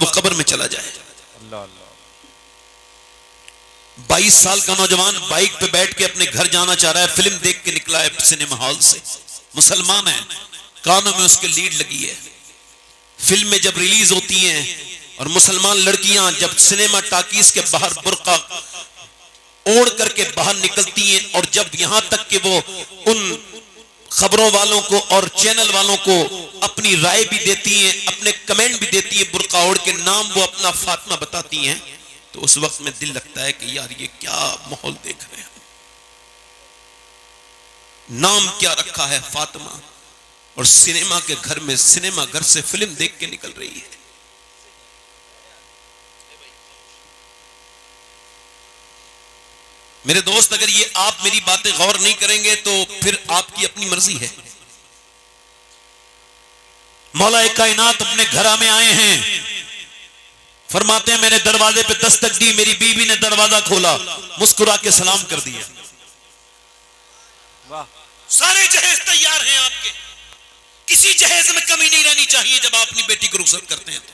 वो कब्र में चला जाए। 22 साल का नौजवान बाइक पे बैठ के अपने घर जाना चाह रहा है, फिल्म देख के निकला है सिनेमा हॉल से, मुसलमान है, कानों में उसके लीड लगी है। फिल्में जब रिलीज होती हैं और मुसलमान लड़कियां जब सिनेमा टाकीज के बाहर बुर्का ओढ़ करके बाहर निकलती हैं, और जब यहां तक कि वो उन खबरों वालों को और चैनल वालों को अपनी राय भी देती हैं, अपने कमेंट भी देती हैं, बुर्का ओढ़ के नाम वो अपना फातिमा बताती हैं, तो उस वक्त में दिल लगता है कि यार ये क्या माहौल देख रहे हैं। नाम क्या रखा है फातिमा, और सिनेमा के घर में सिनेमा घर से फिल्म देख के निकल रही है। मेरे दोस्त, अगर ये आप मेरी बातें गौर नहीं करेंगे तो फिर आपकी अपनी मर्जी है। मौला कायनात अपने घर में आए हैं, फरमाते हैं मैंने दरवाजे पे दस्तक दी, मेरी बीवी ने दरवाजा खोला, मुस्कुरा के सलाम कर दिया। वाह, सारे जहेज तैयार हैं आपके, किसी जहेज में कमी नहीं रहनी चाहिए जब आप अपनी बेटी को रुखसत करते हैं तो।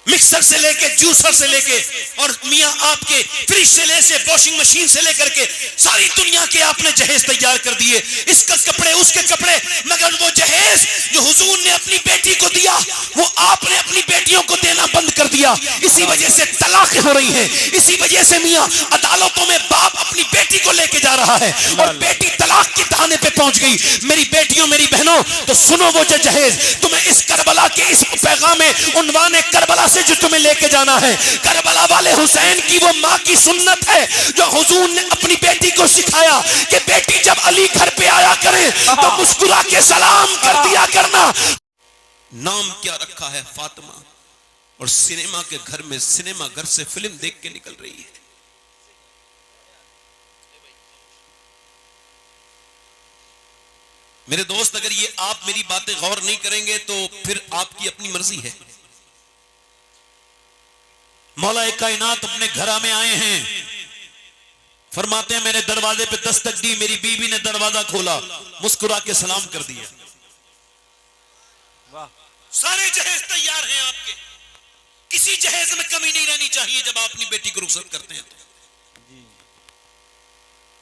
मिक्सर से लेके, जूसर से लेके, और मियां आपके फ्रिज से लेके वॉशिंग मशीन से लेकर के सारी दुनिया के आपने जहेज तैयार कर दिए, इसका कपड़े उसके कपड़े, मगर वो जहेज जो हुजूर ने अपनी बेटी को दिया वो आपने अपनी बेटियों को देना बंद कर दिया। इसी वजह से तलाक हो रही है, इसी वजह से मियां अदालतों में बाप अपनी बेटी को लेके जा रहा है और बेटी तलाक के थाने पे पहुंच गई। मेरी बेटियों, मेरी बहनों, तो सुनो वो जो जहेज तुम्हें इस करबला के इस पैगाम में उन्वान करबला से जो तुम्हें लेके जाना है, करबला वाले हुसैन की वो माँ की सुन्नत है जो हुजूर ने अपनी बेटी को सिखाया कि बेटी जब अली घर पे आया करे तो मुस्कुरा के सलाम कर दिया करना। नाम क्या रखा है फातिमा, और सिनेमा के घर में सिनेमा घर से फिल्म देख के निकल रही है। मेरे दोस्त, अगर ये आप मेरी बातें गौर नहीं करेंगे तो फिर आपकी अपनी मर्जी है। मौला कायनात अपने घर में आए हैं, फरमाते हैं मैंने दरवाजे पे दस्तक दी, मेरी बीवी ने दरवाजा खोला, मुस्कुरा के सलाम कर दिया। वाह, सारे जहेज तैयार हैं आपके, किसी जहेज में कमी नहीं रहनी चाहिए जब आप अपनी बेटी को रुखसत करते हैं तो।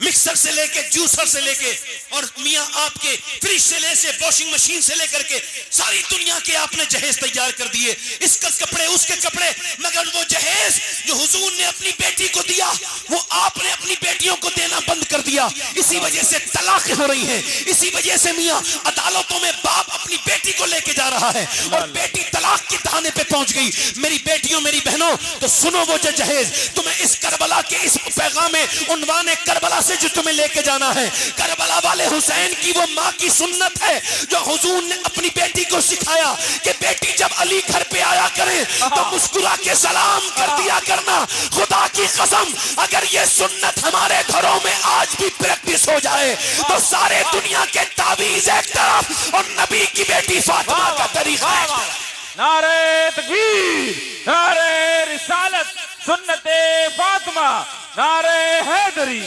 मिक्सर से लेके, जूसर से लेके, और मियां आपके फ्रिज से लेके वॉशिंग मशीन से लेकर के सारी दुनिया के आपने जहेज तैयार कर दिए, इसका कपड़े उसके कपड़े, मगर वो जहेज जो हुजूर ने अपनी बेटी को दिया वो आपने अपनी बेटियों को देना बंद कर दिया। इसी वजह से तलाक हो रही है, इसी वजह से मियां अदालतों में बाप अपनी बेटी को लेके जा रहा है और बेटी तलाक के थाने पे पहुंच गई। मेरी बेटियों, मेरी बहनों, तो सुनो वो जो जहेज तुम्हें इस करबला के इस पैगाम में उन्वान करबला जो तुम्हें लेके जाना है, करबला वाले हुसैन की वो माँ की सुन्नत है जो हुजूर ने अपनी बेटी को सिखाया कि बेटी जब अली घर पे आया करे तो मुस्कुरा के सलाम कर दिया करना। खुदा की कसम, अगर ये सुन्नत हमारे घरों में आज भी प्रैक्टिस हो जाए तो सारे दुनिया के तावीज एक तरफ और नबी की बेटी फातिमा का तरीका एक तरफ। नारे तकबीर, नारे रिसालत, सुन्नते फातिमा, नारे हैदरी।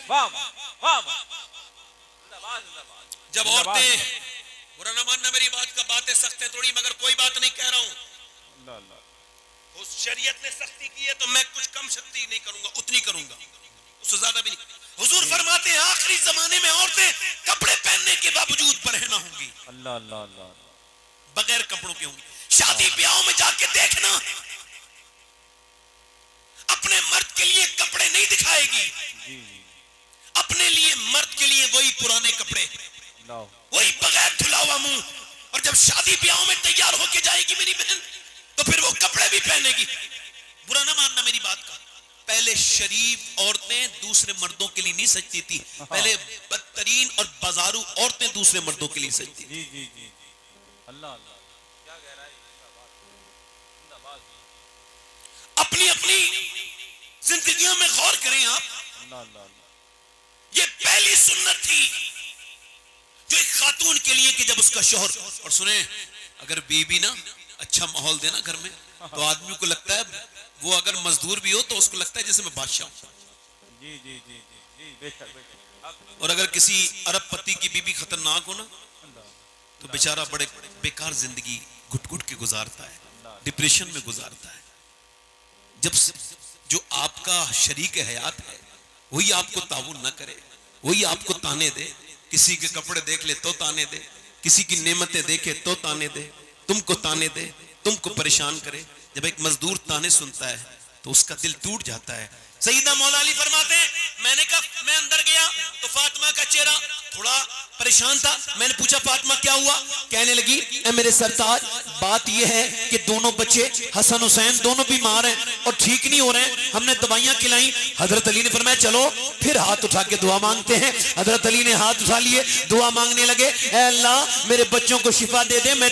वाह वाह वाह। जब औरतें, बुरा न मानना मेरी बात का, बातें सख्त है थोड़ी, मगर कोई बात नहीं कह रहा हूं, उस शरीयत ने सख्ती की है तो मैं कुछ कम सख्ती नहीं करूंगा, उतनी करूंगा, उससे ज्यादा भी नहीं। हुजूर फरमाते हैं आखिरी जमाने में औरतें कपड़े पहनने के बावजूद बरहना होंगी, अल्लाह अल्लाह अल्लाह, बगैर कपड़ों के होंगी। शादी ब्याहों में जाके देखना, अपने मर्द के लिए कपड़े नहीं दिखाएगी, अपने लिए मर्द के लिए वही पुराने कपड़े, वही बगैर धुला हुआ मुंह, और जब शादी ब्याह में तैयार होके जाएगी मेरी बहन तो फिर वो कपड़े भी पहनेगी। बुरा ना मानना मेरी बात का, पहले शरीफ औरतें दूसरे मर्दों के लिए नहीं सजती थी, पहले बदतरीन और बाजारू औरतें दूसरे मर्दों के लिए सजती थी। जी जी जी, अल्लाह अल्लाह, क्या कह रहा है? अपनी अपनी जिंदगियों में गौर करें आप। अल्लाह अल्लाह, ये पहली सुन्नत थी जो एक खातून के लिए कि जब उसका शौहर, और सुने, अगर बीबी ना अच्छा माहौल देना घर में तो आदमी को लगता है, वो अगर मजदूर भी हो तो उसको लगता है जैसे मैं बादशाह हूं। जी जी जी जी जी, बेशक बेशक। और अगर किसी अरब पति की बीबी खतरनाक हो ना तो बेचारा बड़े बेकार जिंदगी घुट घुट के गुजारता है, डिप्रेशन में गुजारता है। जब जो आपका शरीक हयात है वही आपको ताउन न करे, वही आपको ताने दे, किसी के कपड़े देख ले तो ताने दे, किसी की नेमतें देखे तो ताने दे, तुमको ताने दे, तुमको परेशान करे। जब एक मजदूर ताने सुनता है तो उसका दिल टूट जाता है। सईदा मौला अली फरमाते हैं, मैंने कहा, मैं अंदर गया तो फातिमा का चेहरा थोड़ा परेशान था। मैंने पूछा फातिमा क्या हुआ? कहने लगी, ए मेरे सरताज, बात यह है कि दोनों बच्चे हसन हुसैन दोनों बीमार हैं और ठीक नहीं हो रहे हैं, हमने दवाइयां खिलाई। हजरत अली ने फरमाया चलो फिर हाथ उठा के दुआ मांगते हैं। हजरत अली ने हाथ उठा लिए, दुआ मांगने लगे, ए अल्लाह मेरे बच्चों को शिफा दे दे, मैं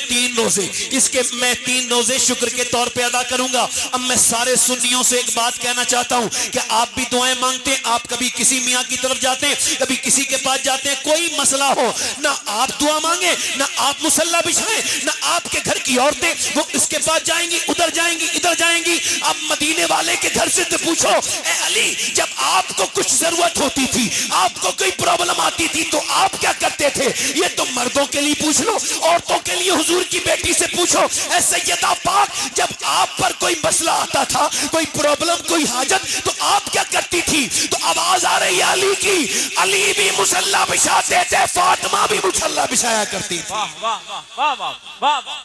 3 रोजे शुक्र के तौर पे अदा करूंगा। अब मैं सारे सुन्नियों से एक बात कहना चाहता हूं कि आप भी दुआएं मांगते हैं, आप कभी किसी मियां की तरफ जाते हैं, कभी किसी के पास जाते हैं, कोई मसला हो ना आप दुआ मांगे, ना आप मुसल्ला बिछाएं, ना आपके घर की औरतें वो इसके पास जाएंगी, उधर जाएंगी, इधर जाएंगी। अब मदीने वाले के घर से तो पूछो, ए अली जब आपको कुछ जरूरत होती थी, आपको कोई प्रॉब्लम आती थी तो आप क्या करते थे? ये तो मर्दों के लिए पूछ लो, औरतों के लिए हुजूर की बेटी से पूछो। ए सैयदा पाक, जब आप पर कोई मसला आता था, कोई प्रॉब्लम, कोई हाजत, तो आप क्या करती थी? तो आवाज आ रही है अली की, अली भी मुसल्ला बिछाते थे, फातिमा भी मुसल्ला बिछाया करती थी। वाह वाह वाह वाह वाह वाह वाह,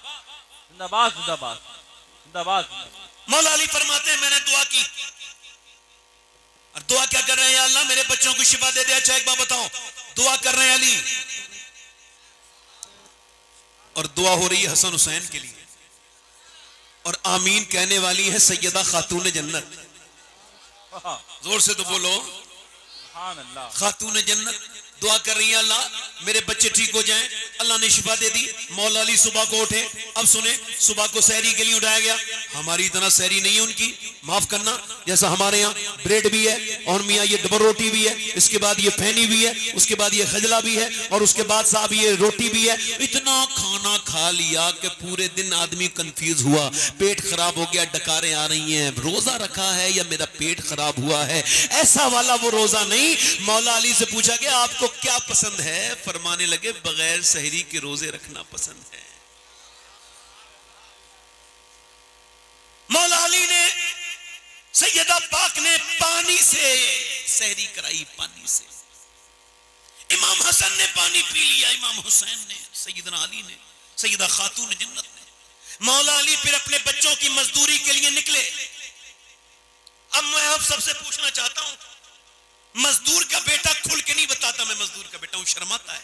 जिंदाबाद जिंदाबाद जिंदाबाद। मौला अली फरमाते हैं, मैंने दुआ की और दुआ क्या कर रहे हैं? अल्लाह मेरे बच्चों को शिफा दे दे। अच्छा एक बात बताओ, दुआ कर रहे हैं अली और दुआ हो रही है हसन हुसैन के लिए, और आमीन कहने वाली है सैयदा खातून जन्नत। जोर से तो बोलो, सुभान अल्लाह। खातून जन्नत दुआ कर रही है, अल्लाह मेरे बच्चे ठीक हो जाएं। अल्लाह ने शिफा दे दी। मौला अली सुबह को उठे। अब सुने, सुबह को सहरी के लिए उठाया गया। हमारी इतना सहरी नहीं है उनकी, माफ करना, जैसा हमारे यहाँ ब्रेड भी है और मियाँ ये डबल रोटी भी है, इसके बाद ये फैनी भी है, उसके बाद ये खजला भी है, और उसके बाद साहब ये रोटी भी है। इतना खाना खा लिया कि पूरे दिन आदमी कंफ्यूज हुआ, पेट खराब हो गया, डकारें आ रही हैं, रोजा रखा है या मेरा पेट खराब हुआ है। ऐसा वाला वो रोजा नहीं। मौला अली से पूछा गया आपको क्या पसंद है? फरमाने लगे बगैर सहरी के रोजे रखना पसंद है। मौला अली ने, सैयदा पाक ने पानी से सहरी कराई, पानी से। इमाम हसन ने पानी पी लिया, इमाम हुसैन ने, सैयदना अली ने, सैयदा खातून जन्नत ने। मौला अली फिर अपने बच्चों की मजदूरी के लिए निकले। अब मैं आप सबसे पूछना चाहता हूं, मजदूर का बेटा खुल के नहीं बताता मैं मजदूर का बेटा हूं, शर्माता है,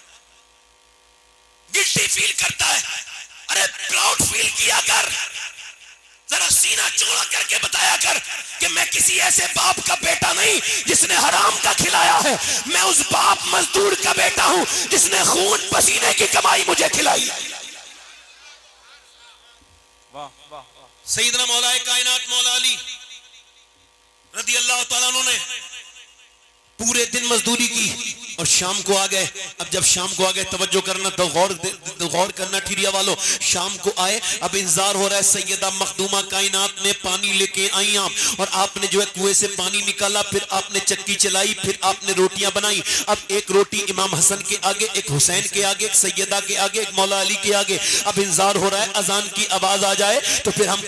गिल्टी फील करता है। अरे प्राउड फील किया कर, जरा सीना चौड़ा करके बताया कर कि मैं किसी ऐसे बाप का बेटा नहीं जिसने हराम का खिलाया है, मैं उस बाप मजदूर का बेटा हूं जिसने खून पसीने की कमाई मुझे खिलाई। वाह वाह वाह। सैयदना मौलाए कायनात मौला अली रदी अल्लाह तआला अन्हु ने पूरे दिन मजदूरी की और शाम को आ गए। अब जब शाम को आ गए, तवज्जो करना, तो गौर करना ठिरिया वालों, शाम को आए, अब इंतजार हो रहा है। सैयदा मखदूमा कायनात ने पानी लेके आई आप, और आपने जो है कुएं से पानी निकाला, फिर आपने चक्की चलाई, फिर आपने रोटियां बनाई। अब एक रोटी इमाम हसन के आगे, एक हुसैन के आगे, एक सैयदा के आगे, एक मौला अली के आगे। अब इंतजार हो रहा है अजान की आवाज आ जाए तो फिर हम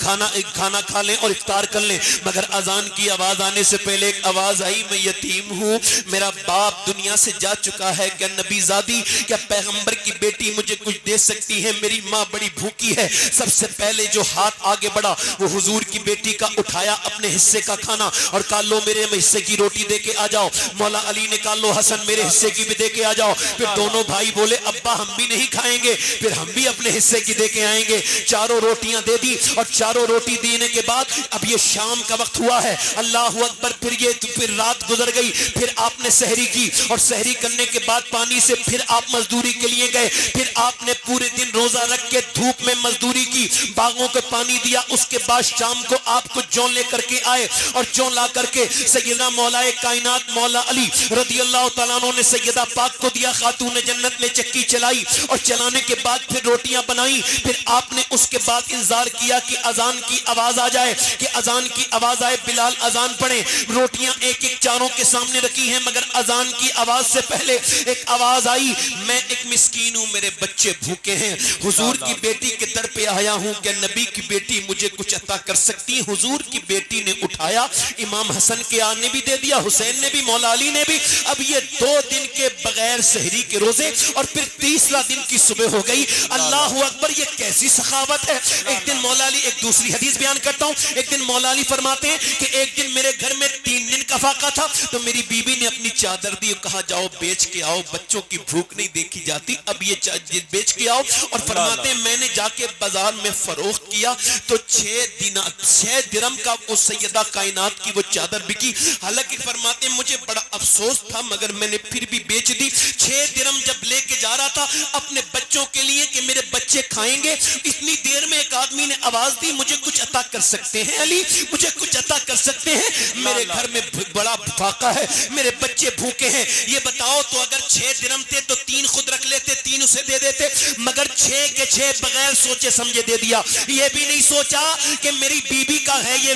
खाना खा लें और इफ्तार कर लें। मगर अजान की आवाज आने से पहले एक आवाज आई, मैं यतीम हूँ, मेरा बाप दुनिया से जा चुका है, क्या नबी ज़ादी, क्या पैगंबर की बेटी मुझे कुछ दे सकती है? मेरी माँ बड़ी भूखी है। सबसे पहले जो हाथ आगे बढ़ा वो हुजूर की बेटी का उठाया, अपने हिस्से का खाना, और कहा लो मेरे हिस्से की रोटी दे के आ जाओ। मौला अली ने कहा लो हसन मेरे हिस्से की भी दे के आ जाओ। फिर दोनों भाई बोले अब्बा हम भी नहीं खाएंगे, फिर हम भी अपने हिस्से की दे के आएंगे। चारों रोटियां दे दी, और चारों रोटी देने के बाद अब ये शाम का वक्त हुआ है, अल्लाह अकबर। फिर रात गुजर गई, फिर आपने सहरी की, और सहरी करने के बाद पानी से फिर आप मजदूरी के लिए गए। फिर आपने पूरे दिन रोजा रख के धूप में मजदूरी की, बागों को पानी दिया। उसके बाद शाम को आपको जौ लेकर के आए, और जौ ला करके सैयदना मौलाए कायनात मौला अली रदी अल्लाह तआला अन्हु ने सैयदा पाक को दिया। खातून जन्नत ने चक्की चक्की चलाई और चलाने के बाद फिर रोटियां बनाई। फिर आपने उसके बाद इंतजार किया कि अजान की आवाज आ जाए, कि अजान की आवाज आए, बिलाल अजान पढ़े। रोटियां एक एक चारों के सामने रखी हैं, मगर अजान की आवाज से पहले एक आवाज आई, मैं एक मिस्कीन हूं, मेरे बच्चे भूखे हैं, हुजूर की बेटी के दर पे आया हूं, क्या नबी की बेटी मुझे कुछ अता कर सकती? हुजूर की बेटी ने उठाया, इमाम हसन के आने भी दे दिया, हुसैन ने भी, मौला अली ने भी। अब ये 2 दिन के बगैर सहरी के रोजे और फिर तीसरा दिन की सुबह हो गई। अल्लाह अकबर, ये कैसी सखावत है। एक दिन मौला अली, एक दूसरी हदीस बयान करता हूं, एक दिन मौला अली फरमाते हैं कि एक दिन मेरे घर में 3 दिन का फाका था, तो मेरी बीबी ने अपनी चादर दी, कहा जाओ बेच के आओ, बच्चों की भूख नहीं देखी जाती, अब ये बेच के आओ। और फरमाते हैं मैंने जाके बाजार में फरोख्त किया तो 6 दिरहम का उस सैयदा कायनात की वो चादर बिकी। हालांकि फरमाते हैं मुझे बड़ा अफसोस था, मगर मैंने फिर भी बेच दी। 6 दिरहम जब लेके जा रहा था अपने बच्चों के लिए कि मेरे बच्चे खाएंगे, इतनी देर में एक आदमी ने आवाज दी, मुझे कुछ अता कर सकते हैं अली, मुझे कुछ अता कर सकते हैं? मेरे घर में बड़ा फाका है, मेरे बच्चे भूखे हैं, ये बताओ। तो अगर 6 दिरहम थे तो 3 खुद रख लेते, 3 उसे दे देते, मगर 6 के 6 बगैर सोचे समझे दे दिया। ये भी नहीं सोचा कि मेरी बीबी का है ये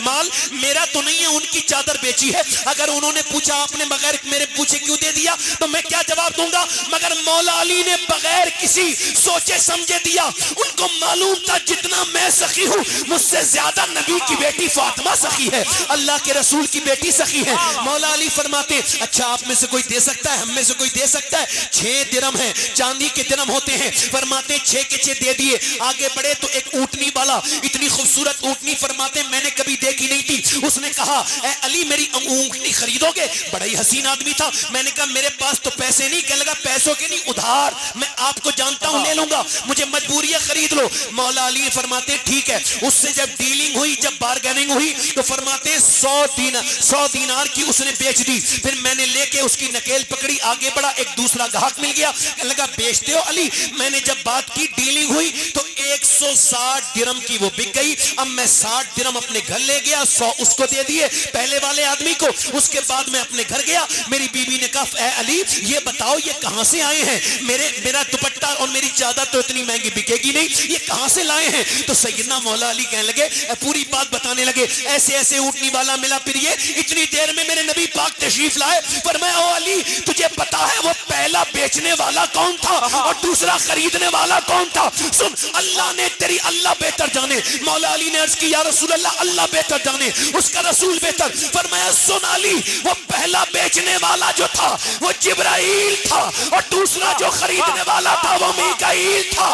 माल, मेरा तो नहीं है, उनकी चादर बेची है। अगर उन्होंने पूछा आपने बगैर मेरे पूछे क्यों दे दिया, तो मैं क्या जवाब दूंगा? मगर मौला अली ने बगैर किसी सोचे समझे दिया। उनको मालूम था जितना मैं सखी हूं, मुझसे ज्यादा नबी की बेटी फातिमा सखी है, अल्लाह के रसूल की बेटी सखी है। मौला अली फरमाते, अच्छा आप में से कोई दे सकता है? हम में से कोई दे सकता है? 6 दिरहम है, चांदी के दिरहम होते हैं। फरमाते 6 के 6 दे दिए। आगे बढ़े तो एक ऊंटनी वाला, इतनी खूबसूरत ऊंटनी फरमाते मैंने कभी देखी नहीं थी, उसने कहा ए अली मेरी ऊंटनी खरीदोगे? बड़ा ही हसीन आदमी था। मैंने कहा मेरे पास तो पैसे नहीं। कहने लगा पैसों के नहीं, उधार, मैं आपको जानता हूं, ले लूंगा, मुझे मजबूरी है, खरीद लो। मौला अली फरमाते ठीक है। उससे जब डीलिंग हुई, जब बार्गेनिंग हुई, तो फरमाते 100 दीनार की उसने बेच दी। फिर मैंने लेके उसकी नकेल पकड़ी, आगे बढ़ा, एक दूसरा ग्राहक मिल गया, कहने लगा बेचते हो अली? मैंने जब बात की, डीलिंग हुई, तो 160 दिरहम की वो बिक गई। अब मैं 60 दिरहम अपने घर ले गया, 100 उसको दे दिए पहले वाले आदमी को। उसके बाद मैं अपने घर गया, मेरी बीबी ने कहा ए अली ये बताओ ये कहां से आए हैं? मेरा दुपट्टा और मेरी चादर तो इतनी महंगी बिकेगी नहीं, ये कहां से लाए हैं? तो सैयदना मौला अली कहने लगे, पूरी बात बताने लगे, ऐसे ऐसे ऊंटनी वाला मिला, फिर ये इतनी देर में मेरे नबी पाक तशरीफ लाए। फरमाया ओ अली तुझे पता है वो पहला बेचने वाला कौन था और दूसरा खरीदने वाला कौन था? सुन, अल्लाह ने तेरी, अल्लाह बेहतर जाने। मौला अली ने अर्ज की या रसूल अल्लाह, अल्लाह बेहतर जाने, उसका रसूल बेहतर। फरमाया सुन अली, वो पहला बेचने वाला जो था वो जिब्राइल था और दूसरा जो खरीदने वाला था वो मीकाईल था।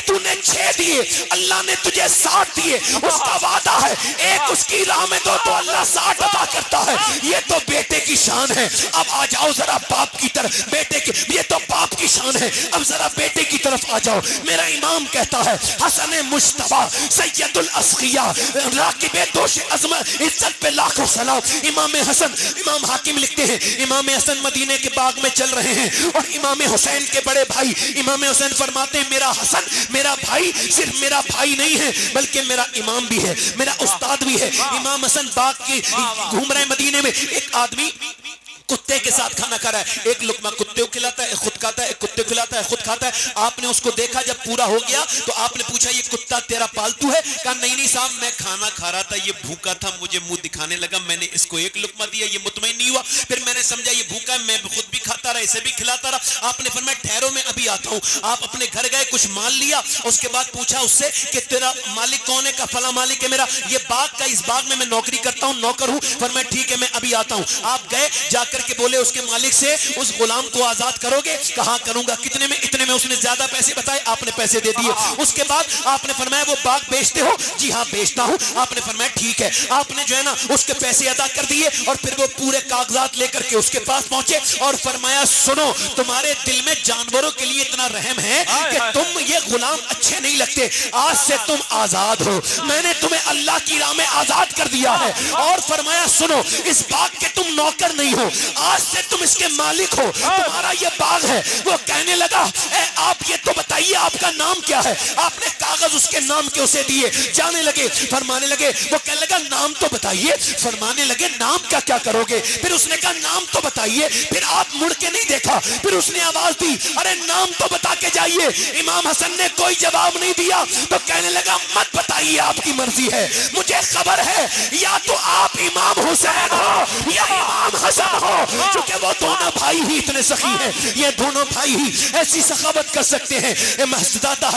तूने 6 दिए, अल्लाह ने तुझे 60 दिए, उसका वादा है एक उसकी राह में दो तो अल्लाह 60 अता करता है। ये तो बेटे की शान है। अब आ जाओ जरा बाप की तरफ, बेटे की, ये तो बाप की शान है, अब जरा बेटे की तरफ आ जाओ। मेरा इमाम कहता है हसन मुश्तबा सैयदुल अस्किया राकिबे दोष अज़मत इज्जत पे लाखों सलाम। इमाम हसन, इमाम हाकिम लिखते हैं इमाम हसन मदीने के बाग में चल रहे हैं और इमाम हुसैन के बड़े भाई इमाम हुसैन फरमाते हैं मेरा हसन, मेरा भाई सिर्फ मेरा भाई नहीं है बल्कि मेरा इमाम भी है, मेरा उस्ताद भी है। इमाम हसन बाग की घूम रहे मदीने में, एक आदमी कुत्ते के साथ खाना खा रहा है, एक लुकमा कुत्ते को खिलाता है, खुद खाता है, कुत्ते को खिलाता है, खुद खाता है। आपने उसको देखा, जब पूरा हो गया तो आपने पूछा ये कुत्ता तेरा पालतू है? कहा नहीं साहब, मैं खाना खा रहा था, ये भूखा था, मुझे मुंह दिखाने लगा, मैंने इसको एक लुकमा दिया, ये मुतमईन नहीं हुआ, फिर मैंने समझा ये भूखा है, मैं खुद भी खाता रहा, इसे भी खिलाता रहा। आपने फरमाया ठहरो मैं अभी आता हूँ। आप अपने घर गए, कुछ माल लिया, उसके बाद पूछा उससे कि तेरा मालिक कौन है? का फला मालिक है मेरा, ये बाग का, इस बाग में मैं नौकरी करता हूँ, नौकर हूँ। फरमाया ठीक है मैं अभी आता हूँ। आप गए, जाकर के बोले उसके मालिक से उस गुलाम को आजाद करोगे? कहां करूंगा, कितने में? इतने में। उसने ज्यादा पैसे बताए, आपने पैसे दे दिए। उसके बाद आपने फरमाया वो बाग बेचते हो? जी हां बेचता हूं। आपने फरमाया ठीक है। आपने जो है ना उसके पैसे अदा कर दिए और फिर वो पूरे कागजात लेकर के उसके पास पहुंचे और फरमाया सुनो, तुम्हारे दिल में जानवरों के लिए इतना रहम है कि तुम ये गुलाम अच्छे नहीं लगते, आज से तुम आजाद हो, मैंने तुम्हें अल्लाह की राह में आजाद कर दिया है। और फरमाया सुनो, इस बाग के तुम नौकर नहीं हो, आज से तुम इसके मालिक हो, तुम्हारा ये बाग है। वो कहने लगा आप ये तो बताइए आपका नाम क्या है? आपने कागज उसके नाम के उसे दिए, जाने लगे, फरमाने लगे, वो कहने लगा नाम तो बताइए। फरमाने लगे नाम क्या क्या करोगे? फिर उसने कहा नाम तो बताइए। फिर आप मुड़ के नहीं देखा। फिर उसने आवाज दी, अरे नाम तो बता के जाइए। इमाम हसन ने कोई जवाब नहीं दिया तो कहने लगा, मत बताइए, आपकी मर्जी है, मुझे खबर है या तो आप इमाम हुसैन हो या इमाम हसन हो, क्योंकि वो दोनों भाई ही इतने सखी हैं, ये दोनों भाई ही ऐसी सखावत कर सकते हैं। दाता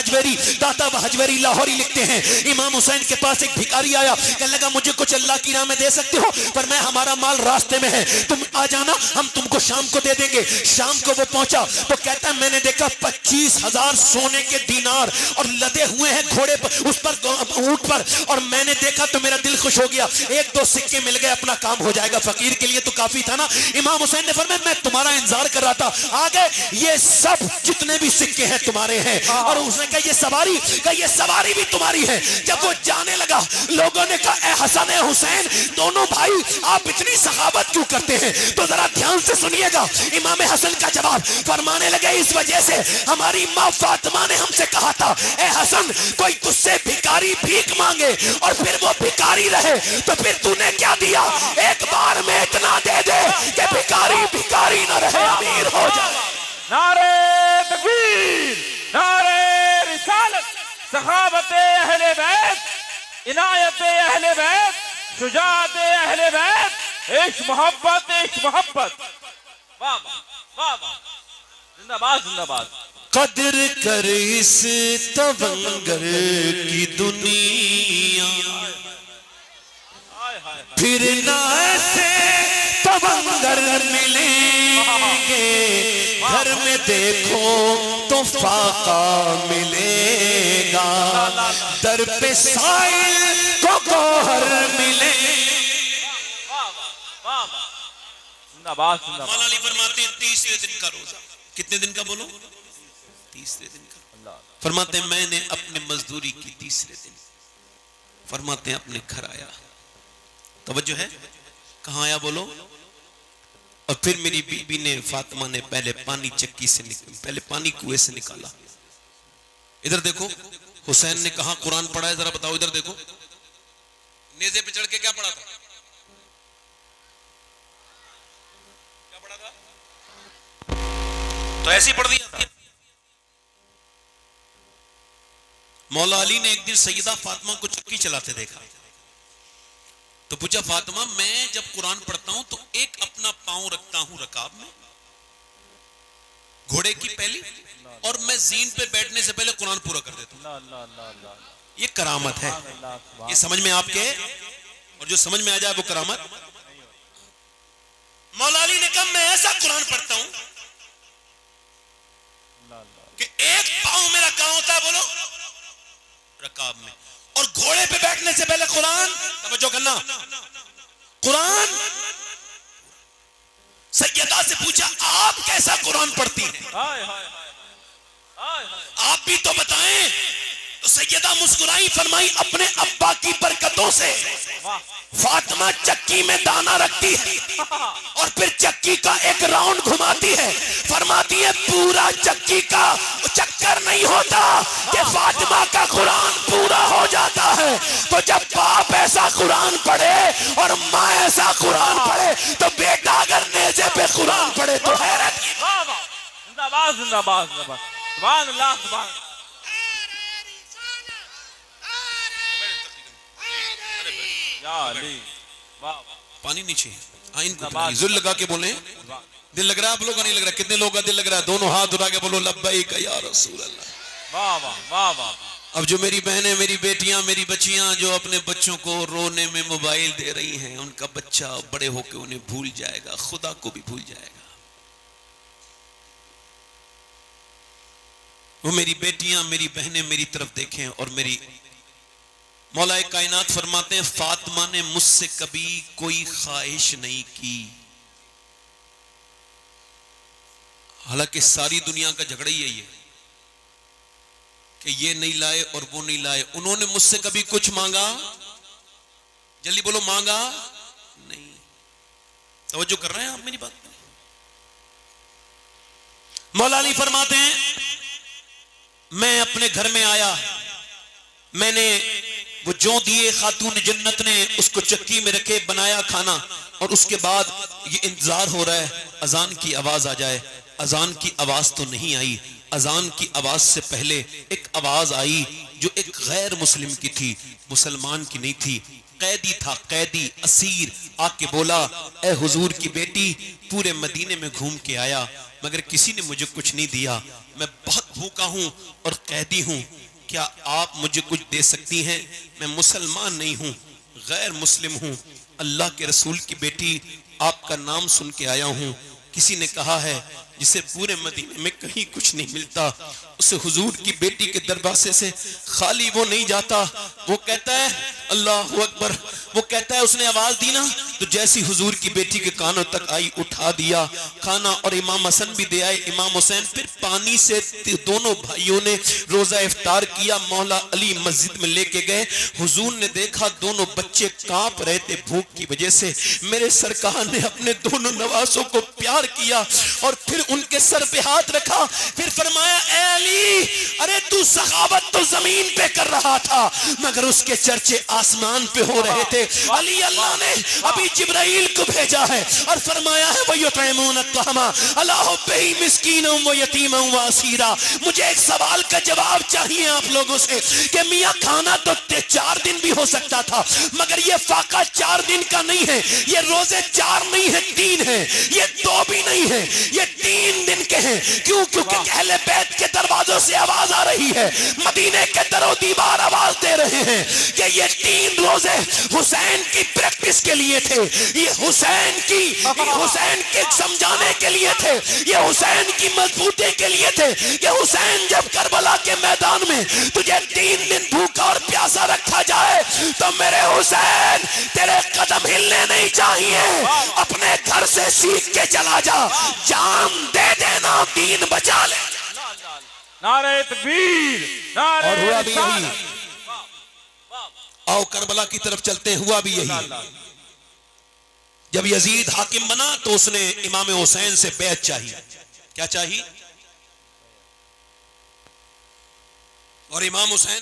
हजवेरी लाहौरी लिखते हैं, इमाम हुसैन के पास एक भिखारी आया, कहने लगा, मुझे कुछ अल्लाह की राह में दे सकते हो, पर मैं हमारा माल रास्ते में है, तुम आ जाना, हम तुमको शाम को दे देंगे। शाम को वो पहुंचा तो कहता है, मैंने देखा 25,000 सोने के दीनार और लदे हुए हैं घोड़े पर, उस पर ऊंट पर, और मैंने देखा तो मेरा दिल खुश हो गया, 1-2 सिक्के मिल गए, अपना काम हो जाएगा, फकीर के लिए तो काफी था ना। इमाम हुसैन ने फरमाया, मैं तुम्हारा इंतजार कर रहा था, आ गए, ये सब जितने भी सिक्के हैं तुम्हारे हैं। और उसने कहा, ये सवारी भी तुम्हारी है। जब वो जाने लगा, लोगों ने कहा, ए हसन ए हुसैन, दोनों भाई आप इतनी सखावत क्यों करते हैं? तो जरा ध्यान से सुनिएगा इमाम हसन का जवाब। फरमाने लगे, इस वजह से हमारी माँ फातिमा ने हमसे कहा था, ए हसन, कोई तुझसे भिखारी भीख मांगे और फिर वो भिखारी रहे तो फिर तूने क्या दिया? एक बार में इतना दे दे कि भिखारी न रहे, अमीर हो जाए। नारे तकबीर, नारे रिसालत, सखावत अहले बैत, इनायत अहले बैत, शुजाअत अहले बैत, इश्क मोहब्बत, इश्क मोहब्बत। वाह वाह वाह, जिंदाबाद जिंदाबाद। कदर कर इस तवंगर की दुनिया, फिर ना ऐसे तवंगर मिलेंगे, घर में देखो तो फाका मिलेगा, दर पे साइल को गौहर मिले। जिंदाबाद जिंदाबाद। मौला अली फरमाते हैं, 30वें दिन का रोजा, कितने दिन का बोलो? 30वें दिन का। फरमाते हैं, मैंने अपने मजदूरी की 3रे दिन, फरमाते हैं अपने घर आया, तवज्जो है, कहां आया बोलो? और फिर मेरी बीबी ने, फातिमा ने पहले पानी चक्की से पहले पानी कुएं से निकाला। इधर देखो, हुसैन ने कहा कुरान पढ़ा है, जरा बताओ, इधर देखो, नेज़े पे चढ़ के क्या पढ़ा था? क्या पढ़ा था? तो ऐसे ही पढ़ दिया था। मौला अली ने एक दिन सैयदा फातिमा को चक्की चलाते देखा, तो पूछा, फातिमा, मैं जब कुरान पढ़ता हूं तो एक अपना पांव रखता हूं रकाब में, घोड़े की पहली, और मैं जीन पे बैठने से पहले कुरान पूरा कर देता हूं। ये करामत है, ये समझ में आपके, और जो समझ में आ जाए वो करामत। मौला अली ने कहा, मैं ऐसा कुरान पढ़ता हूं कि एक पांव मेरा कहां होता है बोलो? रकाब में, और घोड़े पे बैठने से पहले कुरान, तवज्जो करना, कुरान। सैयदा से पूछा, आप कैसा कुरान पढ़ती हैं? आप भी तो बताएं। तो सैयदा मुस्कुराई, फरमाई, अपने अब्बा की बरकतों से फातिमा चक्की में दाना रखती है और फिर चक्की का एक राउंड घुमाती है, फरमाती है, पूरा चक्की का चक्कर नहीं होता कि फातिमा का कुरान पूरा हो जाता है। तो जब बाप ऐसा कुरान पढ़े और माँ ऐसा कुरान पढ़े, तो बेटा अगर नेज़े पे कुरान पढ़े तो हैरत की। जिंदाबाद जिंदाबाद जिंदाबाद, सुभान अल्लाह, सुभान। पानी नीचे, जुल लगा के बोले, दिल लग रहा है आप लोगों का? नहीं लग रहा? कितने लोगों का दिल लग रहा है? दोनों हाथ उठा के बोलो, लब्बैक या रसूल अल्लाह। वाह वाह वाह वाह। अब जो मेरी बहनें, मेरी बेटियां, मेरी बच्चियां जो अपने बच्चों को रोने में मोबाइल दे रही हैं, उनका बच्चा बड़े होकर उन्हें भूल जाएगा, खुदा को भी भूल जाएगा। वो मेरी बेटियां, मेरी बहनें मेरी तरफ देखें, और मेरी मौला कायनात फरमाते हैं, फातिमा ने मुझसे कभी कोई ख्वाहिश नहीं की। हालांकि सारी दुनिया का झगड़ा ही यही है कि ये नहीं लाए और वो नहीं लाए। उन्होंने मुझसे कभी कुछ मांगा? जल्दी बोलो, मांगा नहीं। तवज्जो कर रहे हैं आप मेरी बात में? मौला अली फरमाते हैं, मैं अपने घर में आया, मैंने वो जो दिए खातून जन्नत ने उसको चक्की में रखे, बनाया खाना, और उसके बाद ये इंतजार हो रहा है अजान की आवाज आ जाए। अजान की आवाज तो नहीं आई। अजान की आवाज से पहले एक आवाज आई जो एक गैर मुस्लिम की थी, मुसलमान की नहीं थी। कैदी था, कैदी असीर आके बोला, ए हुजूर की बेटी, पूरे मदीने में घूम के आया मगर किसी ने मुझे कुछ नहीं दिया। मैं बहुत भूखा हूं और कैदी हूं, क्या आप मुझे कुछ दे सकती हैं? मैं मुसलमान नहीं हूं, गैर मुस्लिम हूं। अल्लाह के रसूल की बेटी, आपका नाम सुन के आया हूं। किसी ने कहा है जिसे पूरे मदीने में कहीं कुछ नहीं मिलता, उसे हुजूर की बेटी के दरवाजे से खाली वो नहीं जाता। वो कहता है अल्लाहु अकबर। वो कहता है उसने आवाज दी ना तो जैसी हुजूर की बेटी के कानों तक आई, उठा दिया खाना, और इमाम हसन भी दे आए, इमाम हुसैन। फिर पानी से दोनों भाइयों ने रोजा इफ्तार किया, मौला अली मस्जिद में लेके गए। हुजूर ने देखा दोनों बच्चे कांप रहे थे भूख की वजह से। मेरे सरकार ने अपने दोनों नवासों को प्यार किया और फिर उनके सर पे हाथ रखा। फिर फरमाया, ए अली, अरे तू सखावत तो जमीन पे कर रहा था मगर उसके चर्चे आसमान पे हो रहे थे। अली, अल्लाह ने अभी जिब्राइल को भेजा है और फरमाया है वयुतइमून अत्तहमा अला हुब्बिही मिस्कीनन व यतीमन व असीरा। मुझे एक सवाल का जवाब चाहिए आप लोगों से कि मियां खाना तो 4 दिन भी हो सकता था मगर ये फाका 4 दिन का नहीं है, ये रोजे 4 नहीं है 3 है, ये 2 भी नहीं है, ये 3 दिन के हैं। क्यों? क्योंकि अहले बैत के दरवाजों से आवाज आ रही है, मदीने के दरो दीवार आवाज दे रहे हैं कि ये 3 रोजे हुसैन की प्रैक्टिस के लिए थे, ये हुसैन के समझाने के लिए थे, ये हुसैन की मजबूती के लिए थे कि हुसैन जब करबला के मैदान में तुझे 3 दिन भूखा और प्यासा रखा जाए तो मेरे हुसैन तेरे कदम हिलने नहीं चाहिए। अपने घर से सीख के चला जा, जान दे देना, दीन बचा ले। नारे तकबीर, नारे और हुआ भी यही। रिसालत। आओ करबला की तरफ चलते। हुआ भी यही। जब यजीद हाकिम बना तो उसने इमाम हुसैन से बैत चाहिए। क्या चाहिए? और इमाम हुसैन